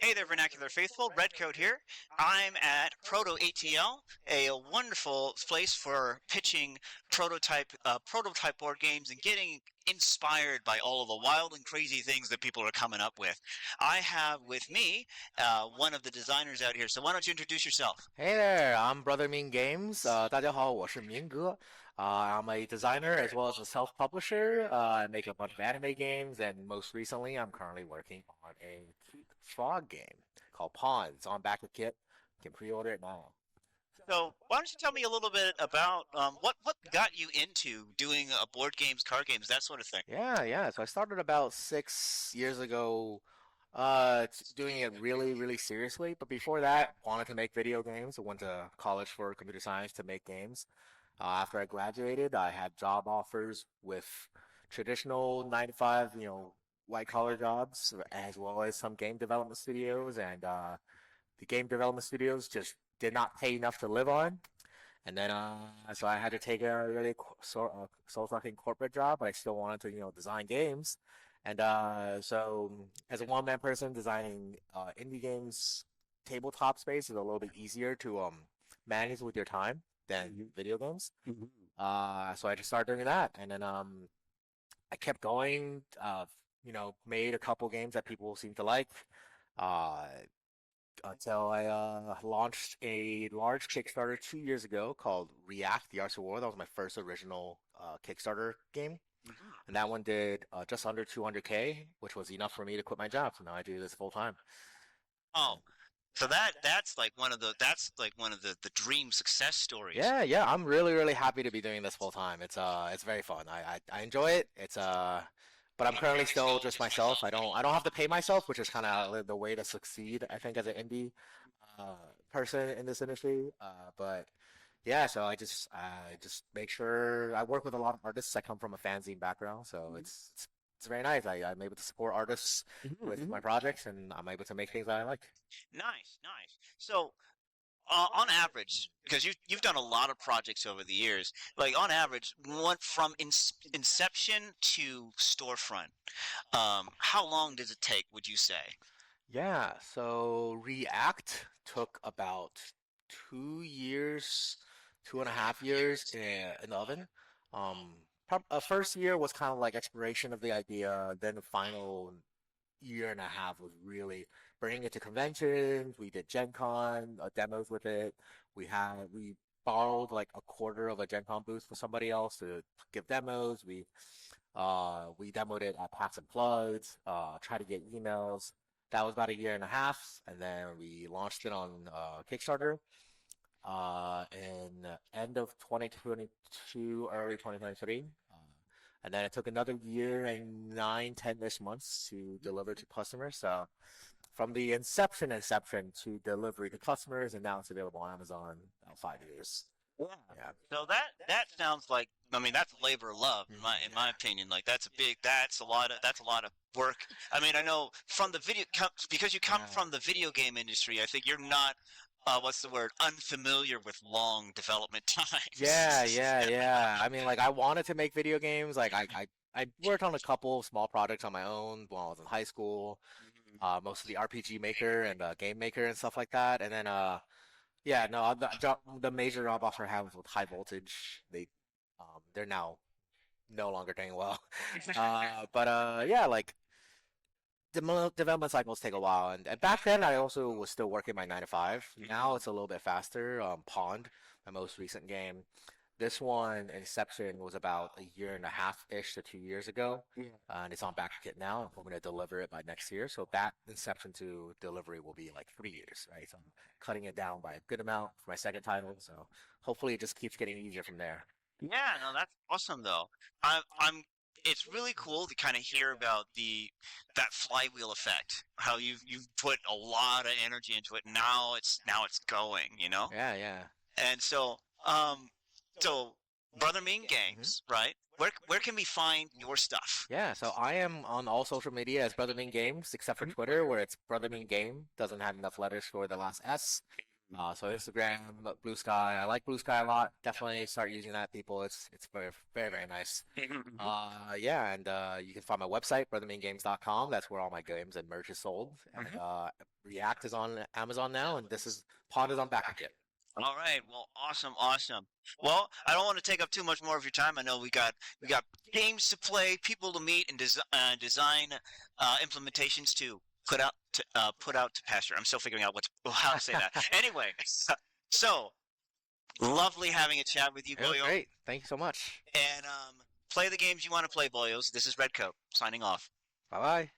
Hey there, Vernacular Faithful. Redcoat here. I'm at Proto ATL, a wonderful place for pitching prototype board games and getting inspired by all of the wild and crazy things that people are coming up with. I have with me one of the designers out here. So why don't you introduce yourself? Hey there, I'm Brother Ming Games. 大家好，我是明哥. I'm a designer as well as a self-publisher. I make a bunch of anime games, and most recently, I'm currently working on a cute frog game called Pawn. It's on back of Kit. You can pre-order it now. So why don't you tell me a little bit about what got you into doing board games, card games, that sort of thing? Yeah. So I started about 6 years ago, doing it really, really seriously. But before that, wanted to make video games. I went to college for computer science to make games. After I graduated, I had job offers with traditional 9 to 5, white collar jobs, as well as some game development studios. And the game development studios just did not pay enough to live on. And then, so I had to take a really soul-sucking corporate job, but I still wanted to, design games. And so, as a one-man person, designing indie games, tabletop space is a little bit easier to manage with your time than Mhm. video games. Mhm. So I just started doing that, and then I kept going. Made a couple games that people seem to like. Uh, until I launched a large Kickstarter 2 years ago called React: The Arts of War. That was my first original Kickstarter game, Mhm. and that one did just under 200K, which was enough for me to quit my job. So now I do this full time. Oh, so that's like one of the dream success stories. Yeah. I'm really, really happy to be doing this full time. It's very fun. I enjoy it. But I'm currently still just myself. I don't have to pay myself, which is kind of the way to succeed, I think, as an indie uh, person in this industry. But yeah, so I just make sure I work with a lot of artists. I come from a fanzine background, so it's very nice. I'm able to support artists with Mhm. my projects, and I'm able to make things that I like. Nice, nice. So, on average, because you've done a lot of projects over the years, like on average, what from inception to storefront, how long does it take, would you say? Yeah, so React took about 2 years, 2.5 years in the oven. First year was kind of like exploration of the idea. Then the final year and a half was really bringing it to conventions. We did Gen Con demos with it. We borrowed like a quarter of a Gen Con booth for somebody else to give demos. We demoed it at PAX Unplugged, tried to get emails. That was about a year and a half, and then we launched it on Kickstarter in end of 2022, early 2023. And then it took another year and 9, 10-ish months to deliver to customers. So from the inception to delivery to customers, and now it's available on Amazon, about 5 years. Yeah. Yeah. So that sounds like, I mean, that's labor of love in my Yeah. opinion. Like that's a lot of work. I mean, I know from the because you come Yeah. from the video game industry, I think you're not what's the word, unfamiliar with long development Yeah, times. yeah, yeah. I mean, like, I wanted to make video games. Like, I worked on a couple small projects on my own while I was in high school. Mhm. Mostly RPG Maker and Game Maker and stuff like that. And then, yeah, no, the major job offer I had was with High Voltage. They're now no longer doing well. But yeah, like the development cycles take a while, and back then I also was still working my 9 to 5. Now it's a little bit faster. Pond, my most recent game. This one, Inception, was about a year and a half-ish to 2 years ago, Yeah. and it's on back kit now. I'm hoping to deliver it by next year. So that Inception to delivery will be like 3 years, right? So I'm cutting it down by a good amount for my second title. So hopefully it just keeps getting easier from there. Yeah, no, that's awesome though. I'm it's really cool to kind of hear about the that flywheel effect. How you've put a lot of energy into it. Now it's going, you know? Yeah. And um so Brother Ming Hmm. Games, right? Where can we find your stuff? Yeah, so I am on all social media as Brother Mean Games, except for Mhm. Twitter, where it's Brother Mean Game. Doesn't have enough letters for the last S. So Instagram, Blue Sky. I like Blue Sky a lot. Definitely start using that, people. It's very nice. Yeah, and you can find my website, brotherminggames.com. That's where all my games and merch is sold. And React is on Amazon now, and this is Pod is on back again. All right. Well, awesome, awesome. Well, I don't want to take up too much more of your time. I know we got games to play, people to meet, and design implementations to put out to pasture. I'm still figuring out how to say that. Anyway, so lovely having a chat with you, It was Boyo. great. Thank you so much. And play the games you want to play, Boyos. This is Redcoat signing off. Bye bye.